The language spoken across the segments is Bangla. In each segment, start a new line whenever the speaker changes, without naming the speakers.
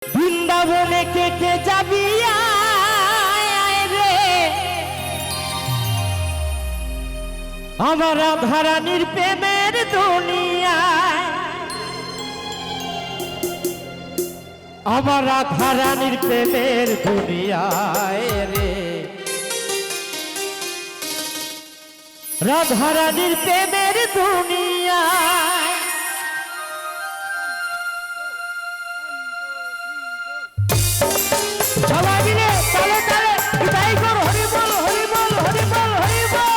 বৃন্দাবনে কে কে যাবি রে আমার রাধারানীর প্রেমের দুনিয়ায়, আমার রাধারানীর প্রেমের দুনিয়ায় রে, রাধারানীর প্রেমের দুনিয়ায়। সবাই মিলে তালে তালে বিদায় কর, হরি বল হরি বল হরি বল হরি বল।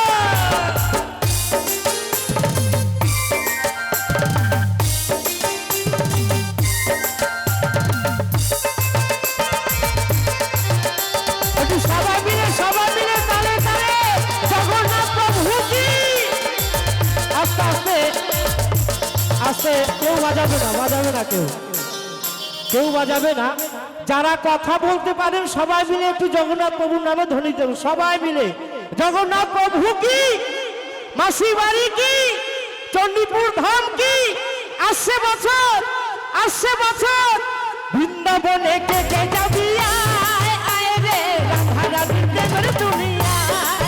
একটু সবাই মিলে তালে তালে জগন্নাথ প্রভু কি। আস্তে আস্তে আস্তে, কেউ বাজাবে না, কেউ বাজাবে না। যারা কথা বলতে পারেন সবাই মিলে একটু জগন্নাথ প্রভুর নামে ধ্বনি দেব। সবাই মিলে জগন্নাথ প্রভু কি, মাসি বাড়ি কি, চণ্ডীপুর ধাম কি। আসছে বছর বৃন্দাবনে কে কে যাবি আয় রে রাধারানীর প্রেমের দুনিয়ায়,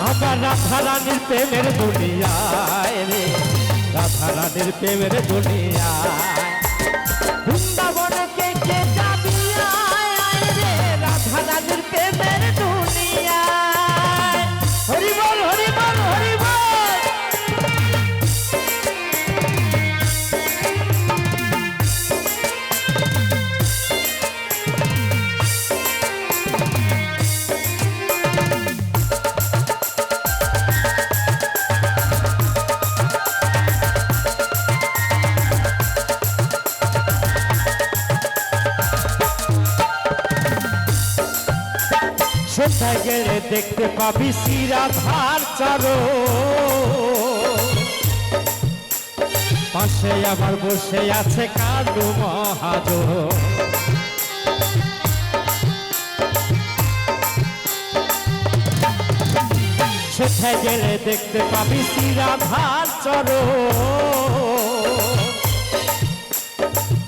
আমার রাধারানীর প্রেমের দুনিয়ায় রে, রাধারানীর প্রেমের দুনিয়ায়। বৃন্দাবনে কে কে যাবি আয় রে রাধারানীর প্রেমের দুনিয়ায়। হরি বল হরি বল হরি বল। সেটা গেলে দেখতে পাবি শ্রীরাধার চরণ, পাশে আবার বসে আছে কালু মহাজন। সেটা গেলে দেখতে পাবি শ্রীরাধার চরণ,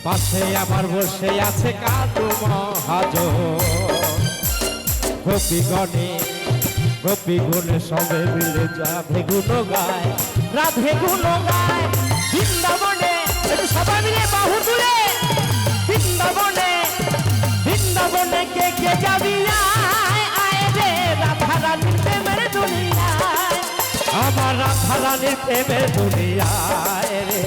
পাশে আবার বসে আছে কালু মহাজন। গোপী গণে সবে মিলে রাধে গুণ গায়, রাধে গুণ গায়। বৃন্দাবনে সবাই মিলে বাহু তুলে, বৃন্দাবনে কে কে যাবি আয় রে রাধারানীর প্রেমের দুনিয়ায়, আমার রাধারানীর প্রেমের দুনিয়ায় রে,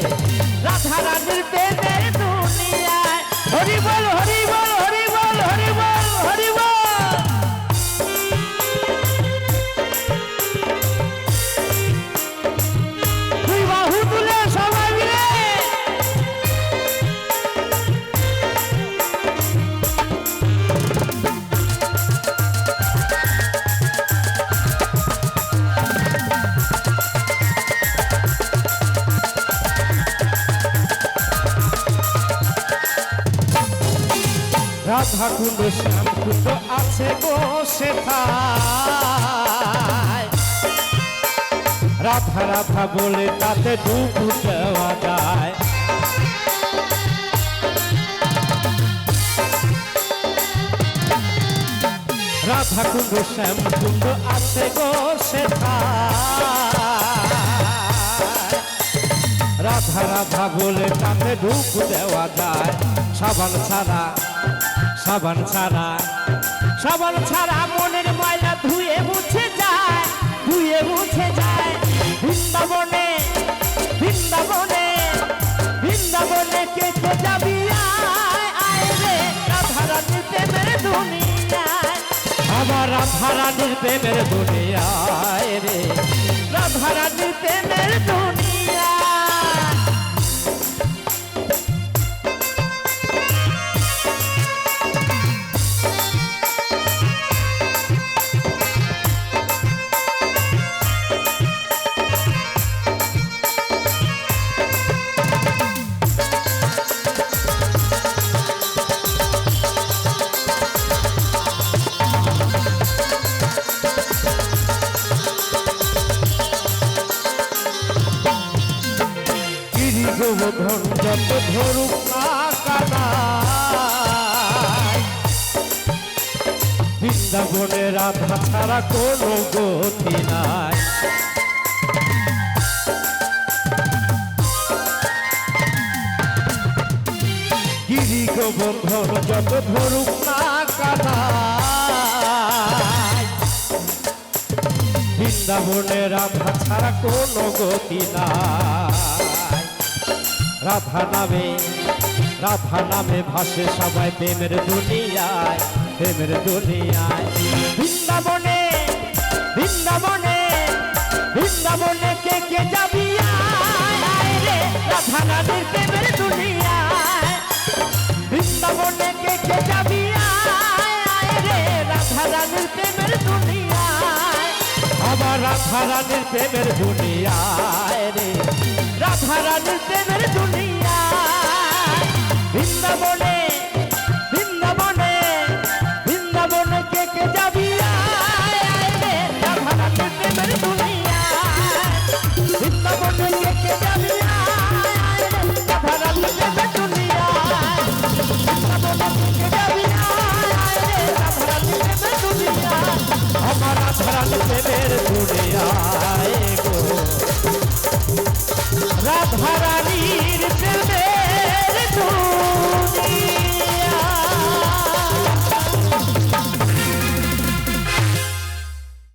রাধারানীর প্রেমের দুনিয়ায়। হরি বল হরি বল হরি বল হরি বল হরি বল। রাধা কুণ্ড শ্যাম কুণ্ড আছে গো সেথায়, রাধা রাধা বলে তাতে ডুব দেওয়া যায়। রাধা কুণ্ড শ্যাম কুণ্ড আছে গো সেথায়, রাধা রাধা বলে তাতে ডুব দেওয়া যায়। সাবান ছাড়া মনের ময়লা ধুয়ে মুছে যায়। বৃন্দাবনে কে কে যাবি আয় রে রাধারানীর প্রেমের দুনিয়ায়, আমার রাধারানীর প্রেমের দুনিয়ায় রে, রাধারানীর প্রেমের দুনিয়ায়। গোবর্ধন যত ধরুক না কানা, বৃন্দাবনে রাধা ছাড়া কোনো গতি নাই। গিরি গোবর্ধন যত ধরুক না কানাই, বৃন্দাবনে রাধা ছাড়া কোনো গতি নাই। রাধা নামে ভাসে সবাই প্রেমের দুনিয়ায়, প্রেমের দুনিয়ায়। বৃন্দাবনে বৃন্দাবনে বৃন্দাবনে কে কে যাবি আয় রে, রাধা রানীর প্রেমের দুনিয়ায়। বৃন্দাবনে কে কে যাবি আয় রে, রাধা রানীর প্রেমের দুনিয়ায়। আমার রাধা রানীর প্রেমের দুনিয়ায় রে, রাধা রানীর প্রেমের দুনিয়ায়। বৃন্দাবনে বৃন্দাবনে বৃন্দাবনে কে কে যাবি আয় রে, রাধা রানীর প্রেমের দুনিয়ায়। বৃন্দাবনে কে কে যাবি আয় রে, রাধা রানীর প্রেমের দুনিয়ায়। বৃন্দাবনে কে কে যাবি আয় রে, রাধা রানীর প্রেমের দুনিয়ায়। আমার রাধা রানীর প্রেমের দুনিয়ায় গো, রাধা রানী